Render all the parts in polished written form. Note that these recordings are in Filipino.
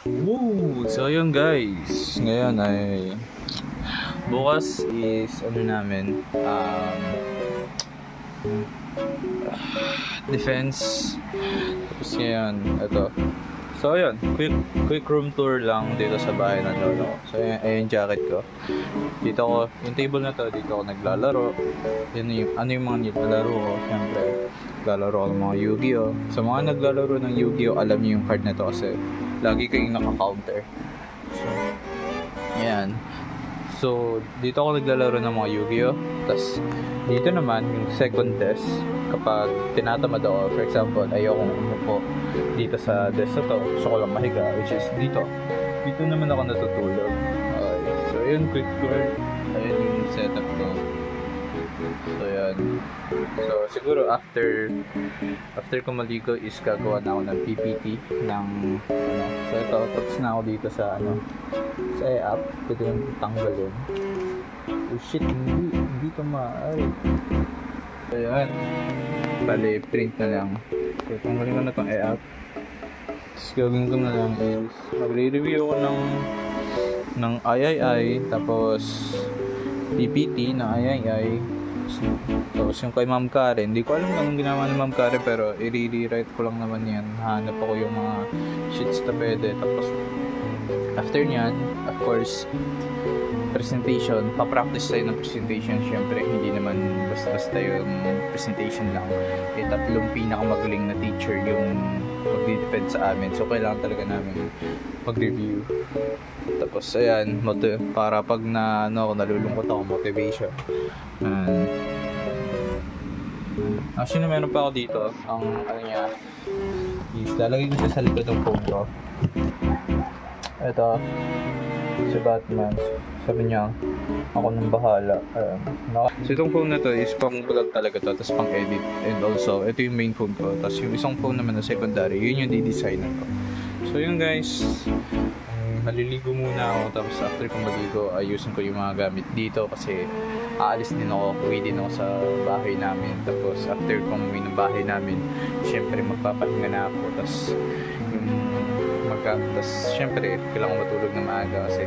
Woo! So yun guys, ngayon ay bukas is ano namin, defense. Tapos ngayon, ito. So ayun, quick room tour lang dito sa bahay ng lolo ko. So ayun yung jacket ko. Dito ko, yung table na to, dito ako naglalaro. Yun yung, ano yung mga nilalaro ko, syempre. Naglalaro ako ng mga Yu-Gi-Oh! Sa mga naglalaro ng Yu-Gi-Oh! Alam niyo yung card na to kasi lagi kayong naka-counter. So, ayan. So, dito ako naglalaro ng mga Yu-Gi-Oh! Tapos, dito naman, yung second desk, kapag tinatamad ako, for example, ayokong umupo dito sa desk na to, gusto ko lang mahiga, which is dito. Dito naman ako natutulog. Okay. So, yun, quick tour. Ayan yung setup ko. So, yan. So, siguro after ko maligo is gagawa na ako ng PPT ng so, ito, tapos na ako dito sa sa app. Pwede yung tanggalin. Oh shit, hindi ito maaari. So, yan. Bali, print na lang. So, tanggalin ko na itong app. Tapos, gawin ko na lang is magre-review ako ng III, tapos PPT na III. Tapos yung kay Ma'am Karen, hindi ko alam anong ginawa ni Ma'am Karen, pero i-rewrite ko lang naman yan. Hanap ako yung mga sheets na pwede. Tapos after nyan, of course, presentation. Pa-practice tayo ng presentation. Siyempre, hindi naman basta-basta yung presentation lang. Tatlong pinakamagaling na teacher yung mag-depend sa amin. So, kailangan talaga namin mag-review. Tapos, ayan, para pag nalulungkot ako, motivation. Actually, meron pa ako dito. Ang, niya, is lalagay ko siya sa likod ng phone ko. Ito, si Batman. Sabi niya, ako nang bahala. So, itong phone na to is pang vlog talaga to, tapos pang edit. And also, ito yung main phone ko. Tapos yung isang phone naman na secondary, yun yung di-designer ko. So, yun guys, naliligo muna ako. Tapos after kong maligo, ayusin ko yung mga gamit dito kasi aalis din ako, uwi din ako sa bahay namin. Tapos after kong uwi ng bahay namin, syempre magpapahinga na ako. Tapos syempre kailangan matulog na maaga kasi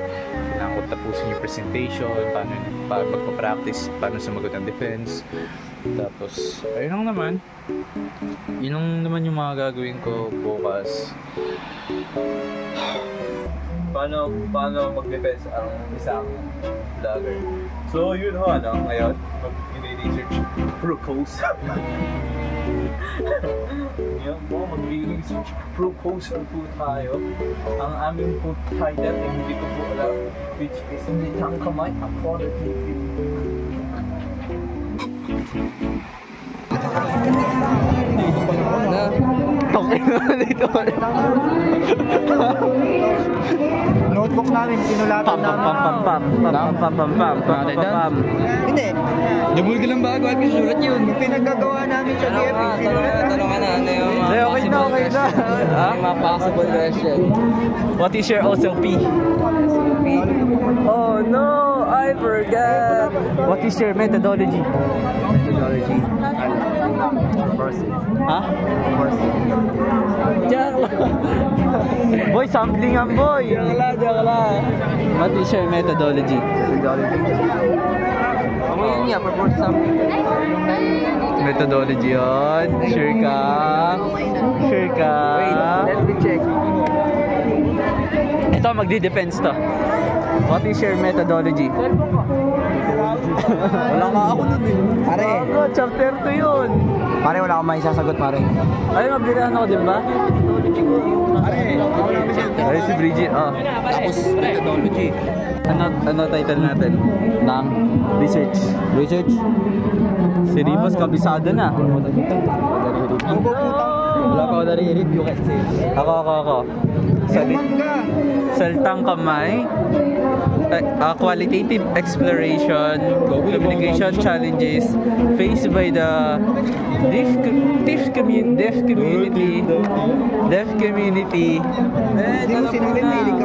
kailangan ko tapusin yung presentation, paano magpa-practice, paano sumagot ang defense. Tapos ayun lang naman, yun lang naman yung mga gagawin ko bukas. Paano mag-defense ang isang vlogger. So yun ho, ngayon mag-research proposal. Ngayon po, mag-research proposal po tayo. Ang aming po title, hindi ko po alam, which is Litang Kamay Apology. Dito pa notebook namin, sinulatan namin. Hindi. Jabul ka lang bago at sulat yun. Yung pinaggagawa namin sa DF. Tanong na, ano yung okay na. Mga possible question. What is your OSOP? Oh no, I forgot. What is your methodology? Boy, sampling ang boy. Diyan lang. What is your methodology? Yun nga, purpose sampling. Methodology yun. Sure ka? Wait, let me check. Ito, magdi-depends to. What is your methodology? Wala nga ako nun eh. Pare. Chapter 2 yun. Pare, wala akong maisasagot, pare. Ay, magbirahan ako, di ba? Pare, ako namin siya. Ay, si Bridget, Tapos, methodology. Ano title natin? Ng research. Si Rivas, kabisado na. Wala pa ako nare-review kasi. Ako. Saltang kamay. qualitative exploration, communication challenges faced by the deaf community,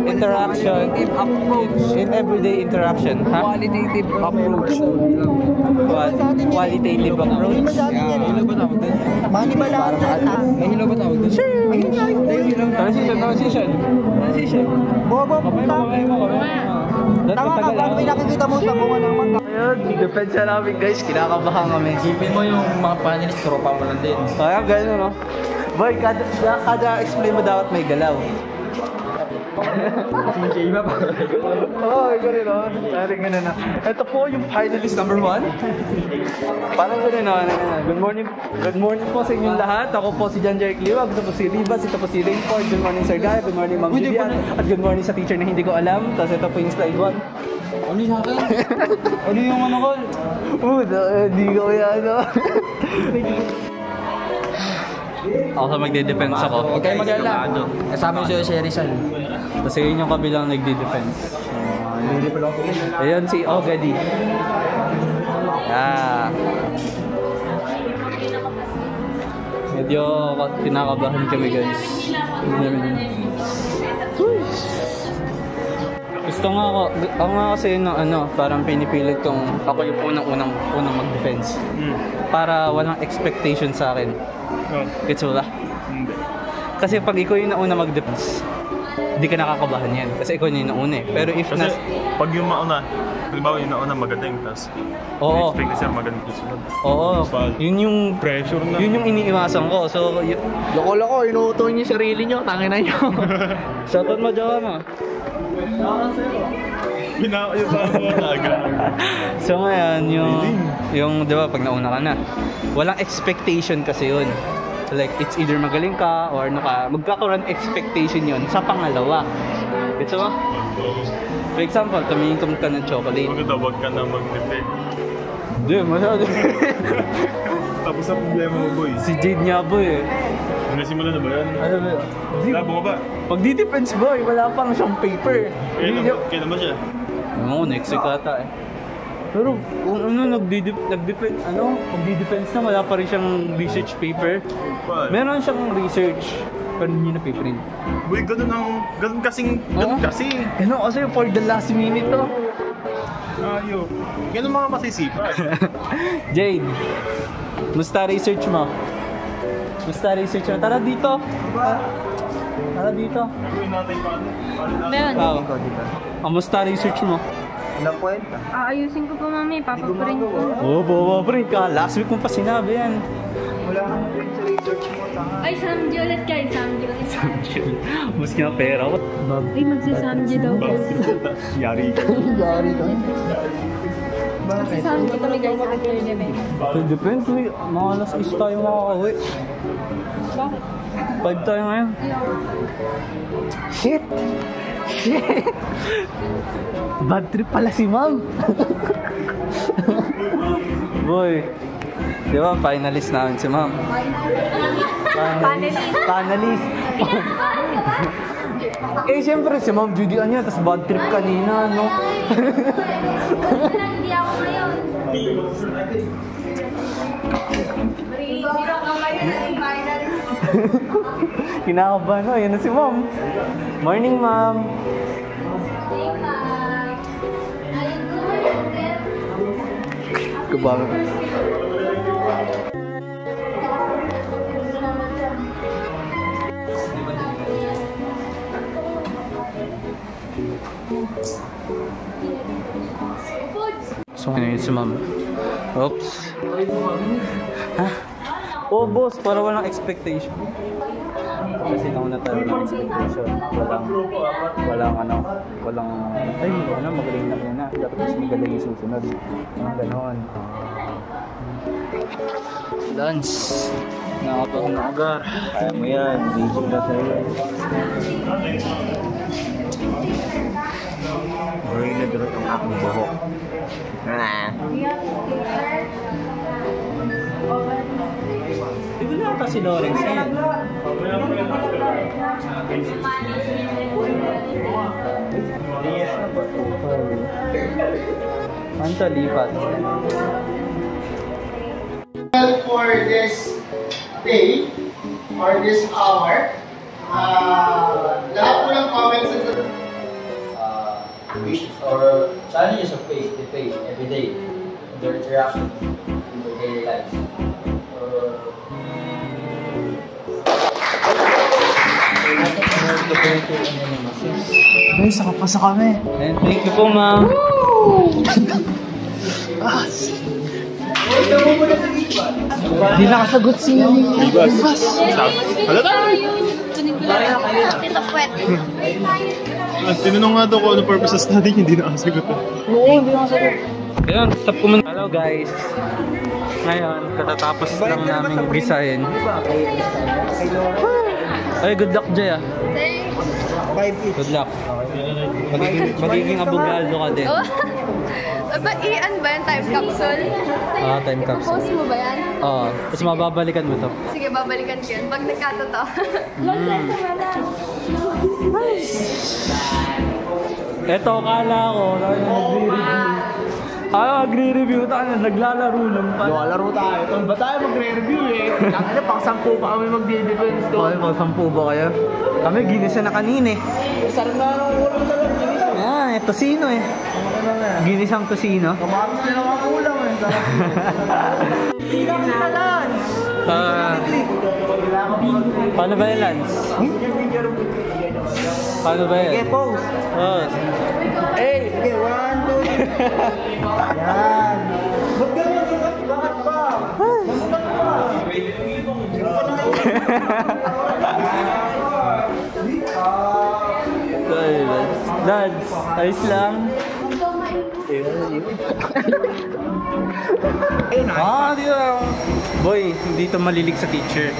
interaction in everyday interaction. Qualitative approach. Qualitative approach. Mani ba lahat na? May hilo ba tawag doon? Transition. Bobo po ta. Tama ka, paano may nakikita mo sa bunga ng mangga? Ayun, depensa namin guys, kinakabahan kami. Isipin mo yung mga panelist, tropa mo lang din. Kaya gano'n, no? Boy, kada explain mo dapat may galaw. Kasi iba pa. Oo, ikaw rin, no? Parang gano'n na. Ito po yung finalist number 1. Parang gano'n, no? Good morning po sa inyong lahat. Ako po si John Jerry Cliwag. Ito po si Rivas. Ito po si Rainford. Good morning, Sir Guy. Good morning, Ma'am Vivian. At good morning sa teacher na hindi ko alam. Tapos ito po yung slide 1. Ano yung akin? Ano yung ano ko? Hindi ko kaya, ano? Ako sa magde-defense ako. Huwag kayo mag-alala. Kasama yung si Rizal. Kasi yun yung kabilang nagde-defense. Ayun si Ogadi. Medyo tinakabahan kami guys. Gusto nga kasi yun parang pinipilit kong ako yung unang mag-defense. Para walang expectation sa akin. Gets mo ba? Hindi. Kasi pag ikaw yung nauna mag-defense, hindi ka nakakabahan yan. Kasi ikaw yung nauna eh. Pero if Kasi pag yung mauna, halimbawa yung nauna magaling, tapos Oo. expect na siya magaling susunod. Oo. Yun yung Pressure na. yun yung iniiwasan ko. So, Loko-loko, inuuto niyo yung sarili niyo. Tangin na niyo. shoutout mo, jowa mo. Yung sa mga talaga. So ngayon, yung di ba, pag nauna ka na, walang expectation kasi yun. Like, it's either magaling ka or ano ka, magkakaroon expectation yun sa pangalawa. Gets mo? For example, tumingin ka ng chocolate. Maganda, wag ka na mag-defend. Hindi, masyado. Tapos ang problema mo, boy. Si Jade nga boy eh. Nasimulan na ba yan? Ano ba? Wala, bumaba. Pag di-defense boy, wala pang siyang paper. Kailan ba siya? Oo, next week ata eh. Pero kung pag-defense na wala pa rin siyang research paper. Meron siyang research, pero hindi na paperin. Boy, ganun kasi. Ganun kasi for the last minute to. Ayo. Ganun mga masisipa. Jade, musta research mo? Tara dito. Tara dito. Meron. Kamusta research mo? Ilang kwenta? Aayusin ko po mami, papaprint ko. Oo, babaprint ka. Last week mo pa sinabi yan. Wala kang print sa research mo. Ay, samji ulit guys, samji ulit. Maski na pera ko. Ay, magsasamji daw guys. Yari ka. Yari ka. Magsasamji kami guys sa third event. Depends, mga alas 6 tayo makakauwi. Bakit? 5 tayo ngayon. Shit! Bad trip pala si ma'am. Boy, di ba finalist namin si ma'am? Panelist. Eh, siyempre si ma'am Judy niya, tas bad trip kanina, no? Hindi ako ngayon. Zero ka ngayon natin finals. Kinakabahan, no? Yan na si ma'am. Morning, ma'am. Kabahan. So, ano yun si ma'am? Oops. Ha? Oh, boss, para walang expectation. Kasi nauna tayo ng expectation. Ay, magaling na muna. Dapat mas magaling yung susunod. Ganon. Lunch. Nakapag na agar. Kaya mo yan. Busy na sa'yo. Bring na durot ang aking buhok. Di ba na kasi Lawrence yan? Yes na po. Anto, lipat. For this day or this hour, lahat po ng comments at Wishes or challenges of face to face every day, their interaction in their daily lives. Guys, nakapasa kami. And thank you po, ma'am. Hindi nakasagot si Tita Puwet. Tinanong nga daw kung ano purpose sa study, hindi nakasagot. Ayun, stop ko muna. Hello guys. Ngayon, katatapos lang namin umpisahin. Ay, good luck, Jay ah. Good luck. Magiging abogado ka din. Ian ba yan? Time capsule? Ah, time capsule. Post mo ba yan? Oo. Tapos mababalikan mo to. Sige, babalikan ko yan. Pag nagkatotoo. Eto, kala ko. Nagre-review tayo. Naglalaro lang pa. Laro tayo. Ito ba tayo magre-review eh? Nakita, pang 10 pa kami magdi-defense to. Okay, pang 10 ba kayo? Kami, ginisa na kanina eh. Sarap na ng ulam sa lang. Ayan, tosino eh. Ginisang tosino. Kamatis na lang ang ulam eh. Paano ba yan, Lance? Paano ba yan? Okay, pose. Oh. Hey, okay, 1, 2, 3. Yan. Ba't ganun? Bakit pa? Sorry, Lance. Lance, ayos lang. Di ba? Boy, hindi to malilig sa teacher.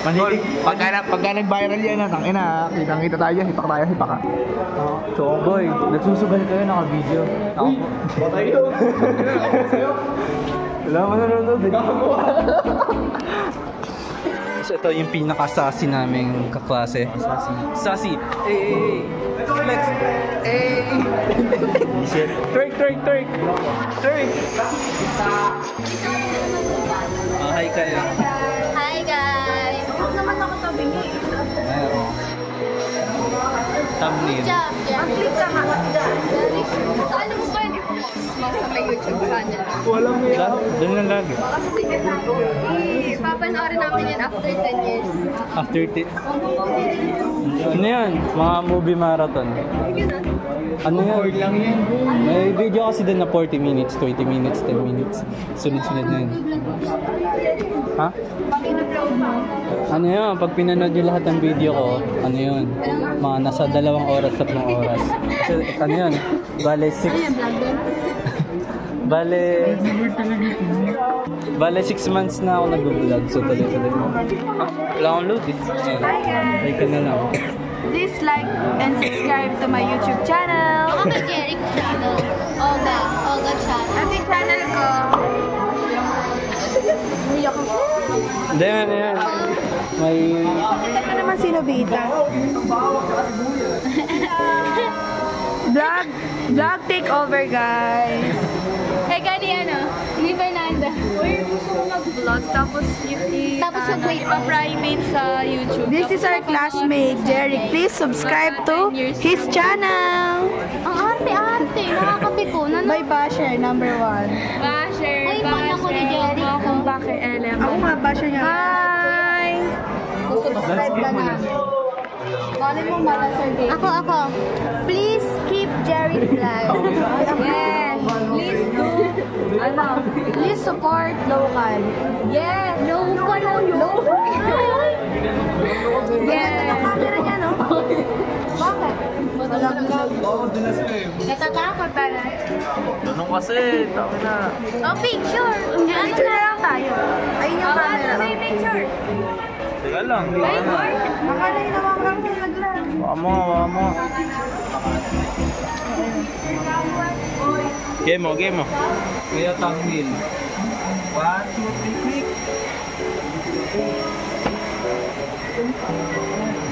Manilig. Pagka nag-viral yan, tangina, kitang-kita tayo dyan, hipak tayo, hipak ka. So, boy, nagsusugal kayo, naka-video. Uy, patay yun. Wala mo nanonood eh. So, ito yung pinaka-sassy naming kaklase. Sassy. Eh. Flex. Eh. Twerk. Hi kayo. Hi guys! Huwag naman ako tabingi. Ayun. Thumbnail. Job, Jerry. Ano mo ba yung ipopost mo sa may YouTube channel? Doon lang lagi. Kasi sige na. Ipapanoorin namin yan after 10 years. After ano yan? Mga movie marathon. Ano yan? lang yan. May video kasi din na 40 minutes, 20 minutes, 10 minutes. Sunod-sunod na yun. Ha? Pag-in-upload mo. Ano yun? Pag pinanood yung lahat ng video ko, ano yun? Mga nasa 2 oras, 3 oras. Kasi ano yun? Bale 6... Bale 6 months na ako nag-vlog. So tuloy-tuloy. Wala akong load eh. Like ka na lang. Please like and subscribe to my YouTube channel. Ako may Jerry channel. Olga channel. Ano yung channel ko? Umiyak ako. Hindi, ano yan? May... Kita ko naman si Nobita. Vlog takeover, guys. Hey, gani ano? Ni Fernanda. Uy, gusto ko mag-vlog tapos Tapos mag-wait pa-private sa YouTube. This is our classmate, Jerry. Please subscribe to his channel. Ang arte-arte. Nakakapikunan. By Basher, number 1. Basher. Ay, fan ako ni Jerry. Akong Basher LM. Ako nga, Basher niya. Hi! Subscribe ka na. Mali mo mala, Sir Dave. Ako. Please keep Jerry vlog. Yes! Please do. Please support local. Yes. Local. Yes! Ang camera niya, no? Bakit? Natatakot pala. Tanong kasi, tama na. Oh, picture. Picture na lang tayo. Ayun yung camera. May picture. Teka lang. Ay, boy. Makala yung naman kami naglang. Waka mo. Game mo. Kaya thumbnail. 1, 2, 3, click.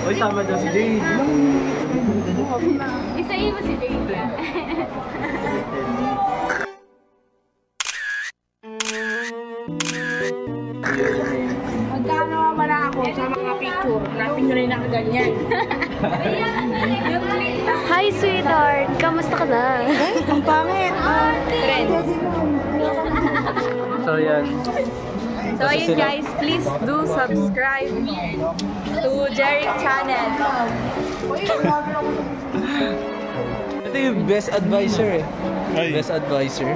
Uy, sama daw si Jay. Isa Sabihin mo si Jade. Magkano naman ako sa mga picture? Napin nyo rin nakaganyan. Hi, sweetheart. Kamusta ka na? Ang pangit. Friends. So yan. So ayun guys, please do subscribe to Jeric channel. Ito yung best advisor eh. Ay, Best advisor.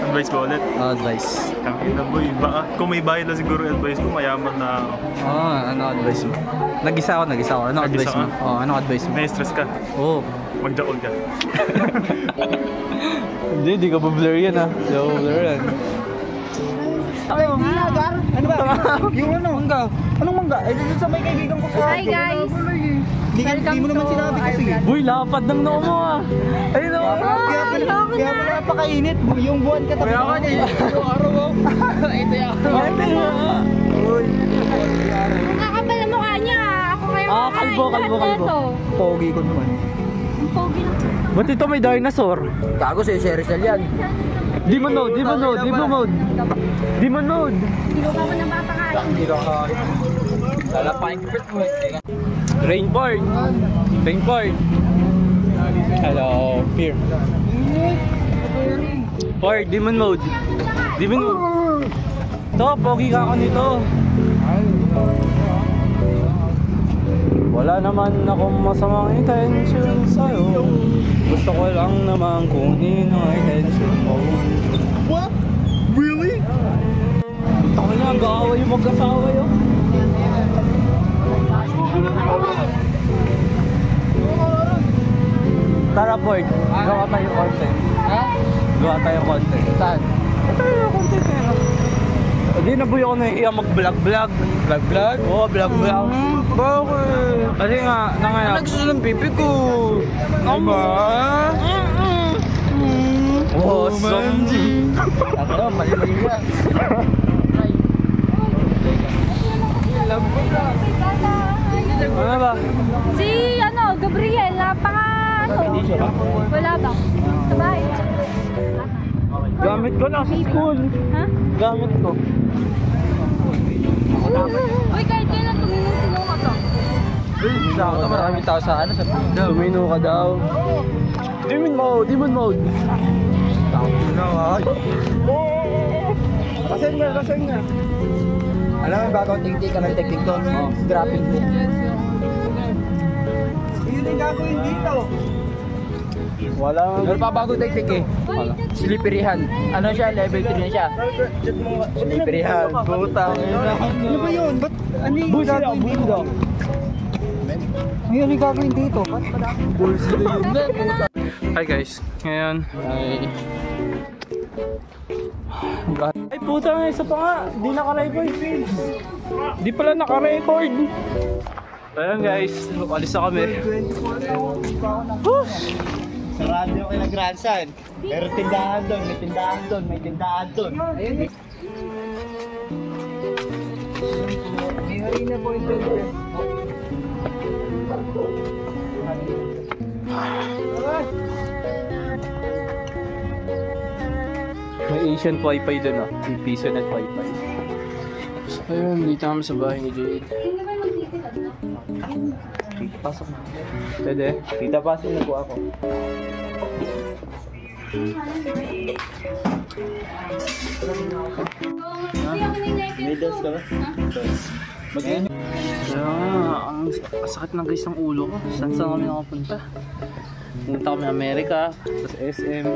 advice ba ulit? Advice. Tangin na boy. Baka kung may bayad na siguro yung advice ko, mayaman na ako. Ano advice mo? Nag-isa ako. Ano Nag-isa advice mo? ka? Ano advice mo? May-stress ka. Oo. Mag-jackal ka. Hindi ka ba-blur yan ah. Hindi ka ba-blur yan. Ano ba? Yung ano? Mangga. Anong mangga? Eh, dito sa may kaibigan ko sa... Hi guys. Hindi mo naman sinabi kasi. Boy, lapad ng noo mo ah. Ayun o. Kaya pala napakainit. Yung buwan ka tapos. Kaya ka niya. Yung araw mo. Ito yung araw. Nakakapal na mukha niya. Ako kayo Kalbo. Pogi ko naman. Pogi na. Ba't ito may dinosaur? Gago si Rizal yan. Demon mode. Kinuha ko ng bata kain. Rainport. Hello, Fear. Port, demon mode. Ito, pogi ka ako nito. Wala naman akong masamang intention sa'yo. Gusto ko lang naman kunin ang attention mo. What? Really? Ako na, nag-aaway yung mag-asawa yun. Tara, Port. Gawa tayo content. Ha? Gawa tayo content. Saan? Ito yung content eh. Hindi, nabuyo ko na yung mag-vlog. Vlog? Oo, vlog. Bakit? Kasi nga, nangayak. Nagsusunod ng pipi ko. Ama? Awesome. Ako, mali-mali yan. Ano ba? Si Gabriel, wala ba? Sa bahay. Gamit ko na sa school. Ha? Gamit ko. Uy, kahit kailan tumino ka to? Maraming tao sa Tumino ka daw. Demon mode. Kasing nga. Alam mo, bagong technique ka ng technique doon. Dropping mo. Yun yung gagawin dito. Wala Meron pa bagong technique eh. Slipperyhan. Ano siya? Level 3 na siya. Slipperyhan. Puta. Ano ba yun? Ba't ano yung gagawin dito? Ano yung gagawin dito? Hi guys. Ngayon ay... Ay puta nga, isa pa nga. Di naka-record. Di pala naka-record. Ayun guys, alis na kami. Sa radyo kayo nag-grandstand. Pero tindahan doon, may tindahan doon. Ayun. May harina po ito. May Asian Wi-Fi dun ah. May piso net Wi-Fi. So ayun, dito naman sa bahay ni Jade. Pasok na. Pwede? Tita pasok na po ako. May dos ka ba? Kaya nga, ang sakit ng guys ng ulo ko. Saan kami nakapunta? Pumunta kami Amerika, tapos SM.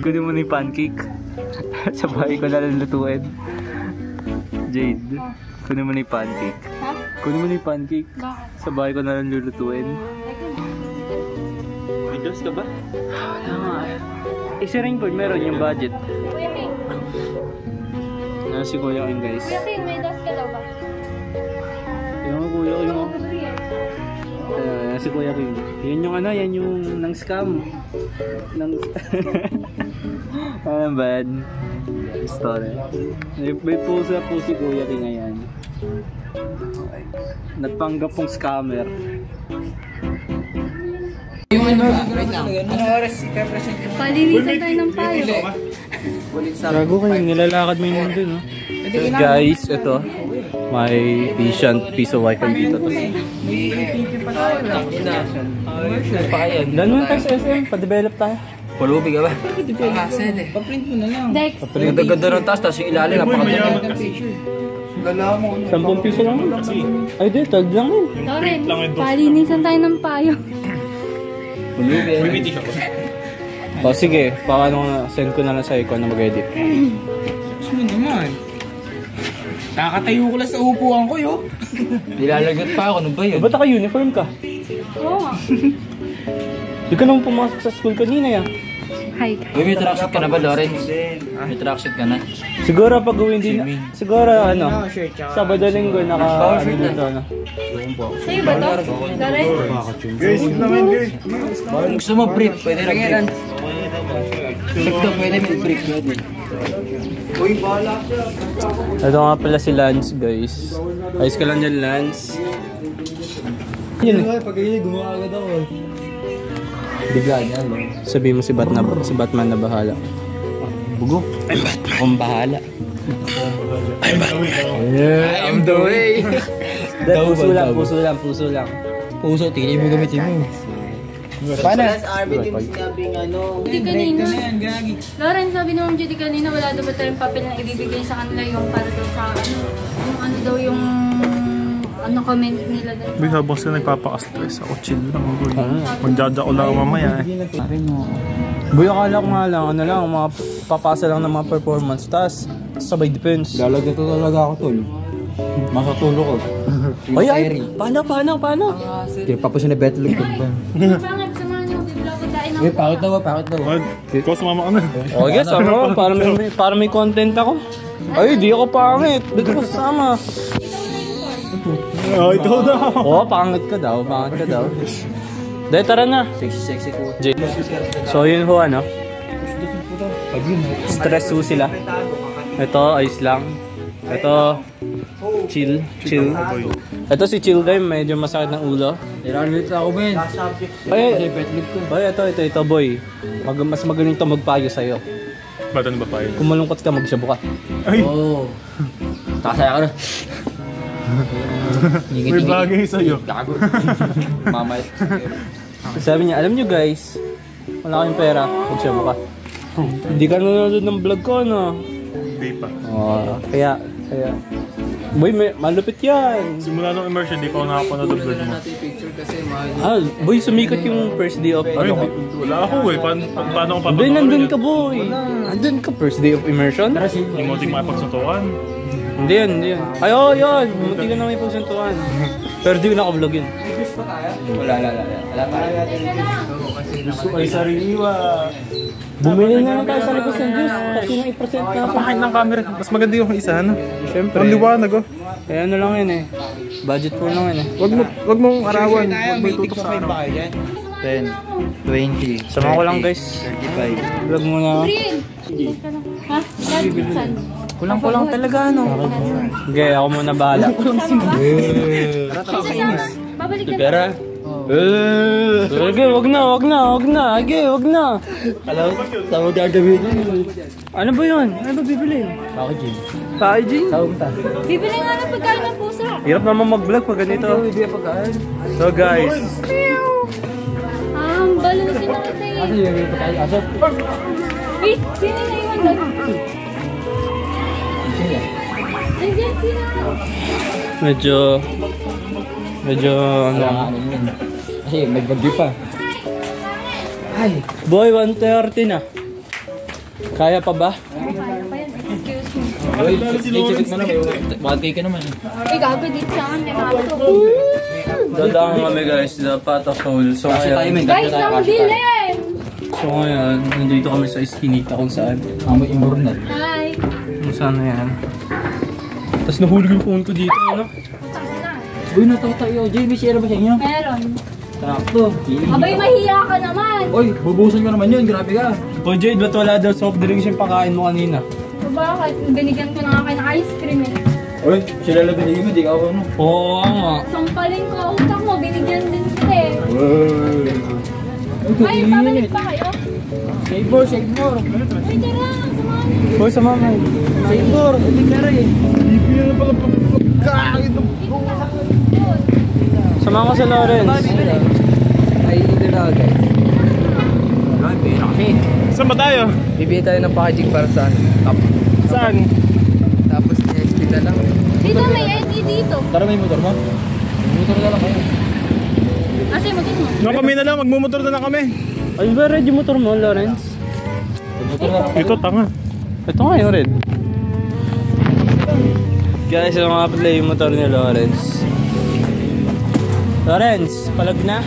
Kunin mo na yung pancake. Sa bahay ko na lang lutuin. Jade, kunin mo na yung pancake. Ha? Kunin mo na yung pancake. Bakit? Sa bahay ko na lang lulutuin. May dos ka ba? Tama. Si Rainbow, meron yung budget. Kuya King. Si Kuya King guys. Kuya King, may dos ka daw ba? Yung mga Kuya King mo. Gabriel. Si Kuya King. Yan yung yan yung nang scam. Ano bad? Story. May pusa po si Kuya King ngayon. Nagpanggap pong scammer. Palinisan tayo ng payo. Gago kayo, nilalakad mo yun dun, no? So guys, ito. May decent piece of wifi dito. Dan mo tayo sa SM, pa-develop tayo. Pulubi ka ba? Dex. Ganda ng taas, tapos yung ilalim, napakaganda. 10 piso lang. Ay, di, tag lang yun. Loren, palinisan tayo ng payo. O sige, send ko na lang sa'yo kung ano mag-edit. Gusto mo naman. Nakakatayo ko lang sa upuan ko, yo. Nilalagot pa ako, ano ba yun? Ba't naka-uniform ka? Oo nga. Di ka naman pumasok sa school kanina, ya. Hi. Uy, may tracksuit ka na ba, Lawrence? May tracksuit ka na? Siguro pag uwi din, siguro ano, Sabado Linggo naka-dito na. Sa'yo ba to? Loren? Kung gusto mo brief, pwede nag-brief. Ito, pwede may brief. Ito nga pala si Lance, guys. Ayos ka lang dyan, Lance. Yun eh. Pag ganyan, gumawa agad ako. Bigla niya, no? Sabihin mo si Batman na bahala. Bugo. I'm Batman. Akong bahala. Yeah, I'm the way. Puso lang. Puso, tingin mo gamitin mo. Paano? Judy kanina. Loren, sabi ni Ma'am Judy kanina, wala daw ba tayong papel na ibibigay sa kanila yung para daw sa yung comment nila daw. Uy, habang sila nagpapaka-stress ako, chill lang ako. Magdada ko lang mamaya eh. Boy, akala ko nga lang, mga papasa lang ng mga performance, tas sabay defense. Lalagyan to talaga ako, tol. Masatulo ko. Ay, paano? Kaya papusin na betlog ko ba? Pangit, samahan niyo, biblog ko tayo ng Pakit daw. Ikaw sumama ka na. O guys, para may content ako. Ay, di ako pangit. Dito ko sasama. Oh, ikaw daw. Oo, pangit ka daw. Dahil tara na. Sexy ko. So yun ho, ano? Stress ho sila. Ito, ayos lang. Ito, chill. Ito si chill guy, medyo masakit ng ulo. Nilalit ako, Ben. Ay, ito, boy. Mas magaling to magpayo sa'yo. Ba't ano ba pa yun? Kung malungkot ka, magsyabo ka. Ay! Oo. Takasaya ka na. May bagay sa'yo. Mamay. Sabi niya, alam nyo guys, wala kayong pera, magsyabo ka. Hindi ka nanonood ng vlog ko, no? Hindi pa. Kaya. Boy, malupit yan. Simula nung immersion, di pa ako nakapanood ng vlog mo. Boy, sumikat yung first day of Ay, ano ko. wala ako eh. Paano ko Boy, papanood? nandun ka boy. Nandun ka first day of immersion. Yung munting makipagsuntukan. Hindi yan. Ay, yun. Munti ka na may pagsuntuan. Pero di ko naka-vlog yun. Wala pa. Gusto ko ay sariwa. Bumili na lang tayo sa Ripos ng Diyos. Kasi nang i-present na ako. Pakit ng camera. Mas maganda yung isa, ano? Siyempre. Ang liwanag, oh. Kaya ano lang yun eh. Budget po lang yun eh. Wag mong arawan. Wag mo itutok sa araw. 10, 20, Sama ko lang guys. 35. Vlog muna ako. Green! Ha? Saan? Kulang talaga, ano? Okay, ako muna bahala. Babalik na. Pera. Okay, wag na. Okay, wag na. Alam, tawag gagawin. Ano ba yun? Ano ba bibili? Bakit, Jim? Packaging? Bibili nga ng pagkain ng pusa. Hirap naman mag-vlog pag ganito. So guys, Balusin na kita eh. yung pagkain? Asap? Wait, sino na iwan doon? Nandiyan sila. medyo ano. Kasi may bagyo pa. Boy, 1:30 na. Kaya pa ba? Excuse me. Uy, sikit mo na. Bagay ka naman. Gago dito sa akin. Dadaan kami guys, the Pot of Soul. So ngayon, Guys, ang bilhin! nandito kami sa Eskinita kung saan. Amoy imbornal. Hi! Kung saan na yan. Tapos nahulog yung phone ko dito, ano? Uy, natatayo. Jay, may share ba sa inyo? Meron. Sakto. Abay, mahiya ka naman! Uy, bubusan ka naman yun. Grabe ka. Boy Jade, ba't wala daw soft drinks yung pakain mo kanina? Bakit? Binigyan ko na nga kayo ng ice cream eh. Uy, sila lang binigyan mo. Di ka ako, ano? Oo nga. Sampalin ko utak mo, binigyan din sila eh. Ay, pabalik pa kayo? Save more, save more. Ay, tara, samahan niyo. Boy, sama mo. Save more, hindi ka rin. Sama ko sa Lawrence. Ay, hindi na agad. Ay, pera kasi. Saan ba tayo? Bibili tayo ng packaging para sa top. Saan? Tapos next na lang. Dito, may ID dito. Tara, may motor mo? May motor na lang kayo. Asa yung motor mo? No, kami na lang. Magmumotor na lang kami. Ay, ba red yung motor mo, Lawrence? Motor na lang. Ito, tanga. Ito nga yung red. Guys, yung mga play yung motor ni Lawrence. Lawrence, palag na.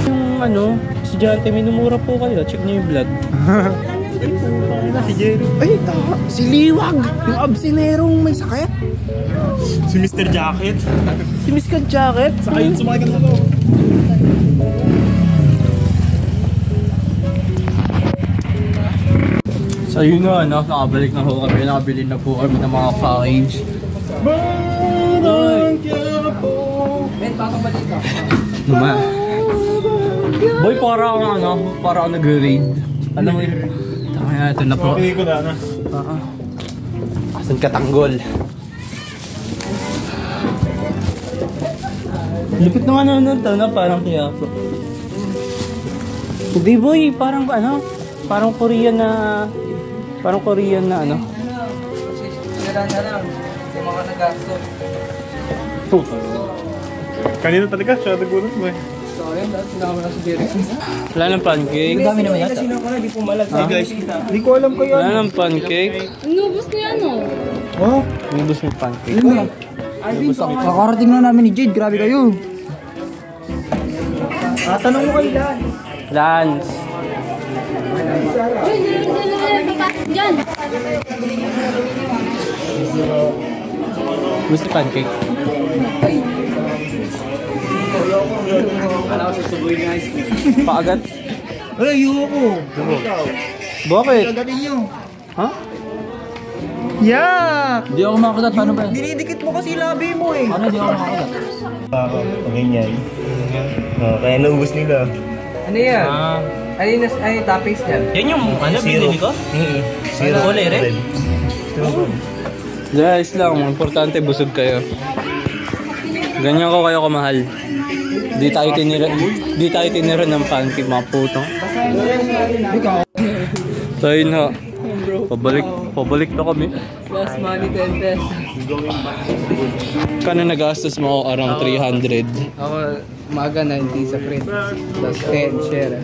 Yung ano, estudyante, minumura po kayo. Check niyo yung vlog. Si Jerry. Ay, tama. Si Liwag. Yung absinerong may sakit. Si Mr. Jacket. Si Miss Kat Jacket. Sumakay ka na to. So yun na, no? Nakabalik na po kami. Nakabili na po kami ng mga package. Ben, papabalik ka. Numa. Boy, para akong ano, para akong nag-raid. Alam mo yun? Tama na, ito na po. Okay ko na. Asan ka tanggol? Lupit na nga nanonood na parang Quiapo. Hindi boy, parang ano, parang Korean na ano. Sira na lang. Yung mga nagastos. Kanina talaga siya. Nagulat mo eh. So, ayun, dahil sinama na si Jerry. Wala ng pancake. Dami naman yata. Hey guys. Hindi ko alam kayo. Wala ng pancake. Inubos ko yan, oh. Oh? Ubus mo pancake. Kakarating na namin ni Jade. Grabe kayo. Tanong mo kay Dan. Lance. Uy, papasok dyan. Gusto pancake? Alam ko susubuin nga ice cream. Paagat? Ay, ayoko. Bakit? Kagatin nyo. Ha? Yak! Hindi ako makagat. Paano ba? Dinidikit mo kasi labi mo eh. Paano hindi ako makagat? Ganyan. Kaya naubos nila. Ano yan? Ano yung toppings niyan? Yan yung ano, binili ko? Zero. Kulay red? Guys lang, importante busog kayo. Ganyan ko kayo kamahal. Di tayo tinira ng pancake, mga puto. So yun ho. Pabalik na kami. Plus money 10 pesos. Kano nagastos mo ako around 300? Ako, umaga 90 sa print. Plus 10 share.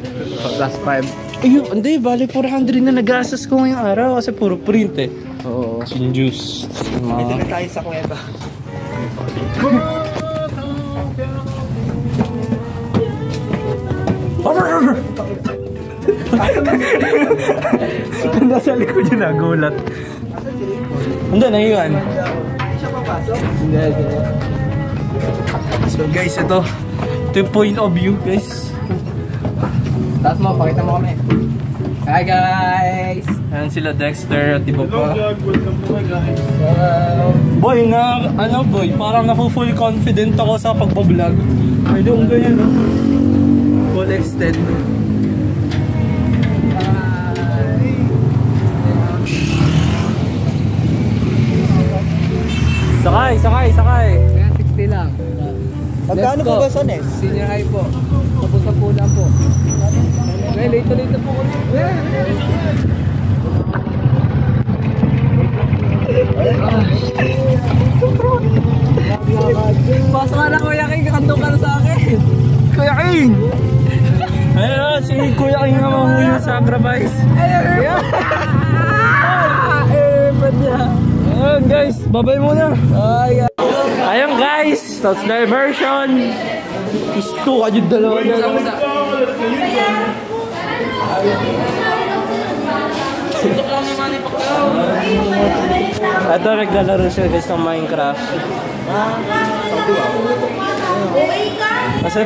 Plus 5. Ayun, hindi, bali 400 na nagastos ko ngayong araw kasi puro print eh. Oo. Yung juice. Ito na tayo sa kwenta. Nasa likod yung nagulat. Hindi, naiwan. So guys, ito yung point of view guys. Taas mo, pakita mo kami. Hi guys! Ayan sila Dexter at iba pa. Welcome to my guys. Boy, boy, parang nafu-full confident ako sa pagbablog. Pwede kong ganyan, no? Full extend. Sakay! Kaya 60 lang. Magkano po ba sa NES? Senior high po. Tapos na po lang po. Okay, later po kami. Pasok ka na Kuya King, kakantong ka na sa akin. Kuya King! Ayun, si Kuya King nga mamuyo sa sacrifice. Ayun guys, babay muna. Ayun guys, tapos na immersion. Gusto ka yung dalawa na. Ito, naglalaro siya guys ng Minecraft. Kasi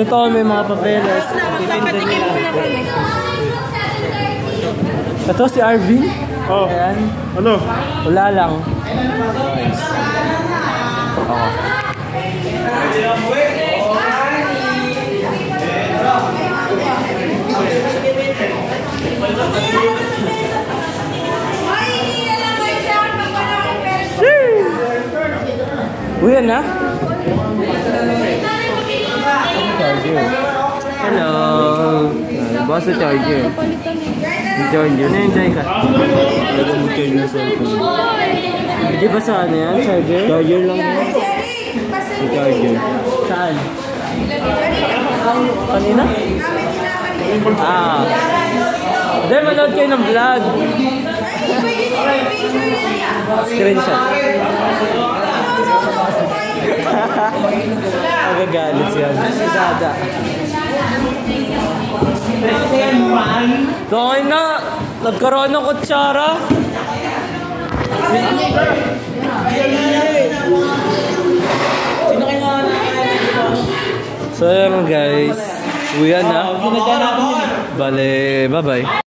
ito may mga papeles. Tipindin nila. Ito si Arvin. Oh, Ayan. ano? Wala lang. na? Hello. Boss sa charger. Charger. Na-enjoy ka? Lagyan mo charger sa cellphone. Hindi ba sa ano yan? Charger? Charger lang yan. Sa charger. Saan? Kanina? Then manood kayo ng vlog. Screenshot. Magagalit siya. Si Dada. So okay na. Nagkaroon ng kutsara. So yun guys. Uyan na. Bale, bye-bye.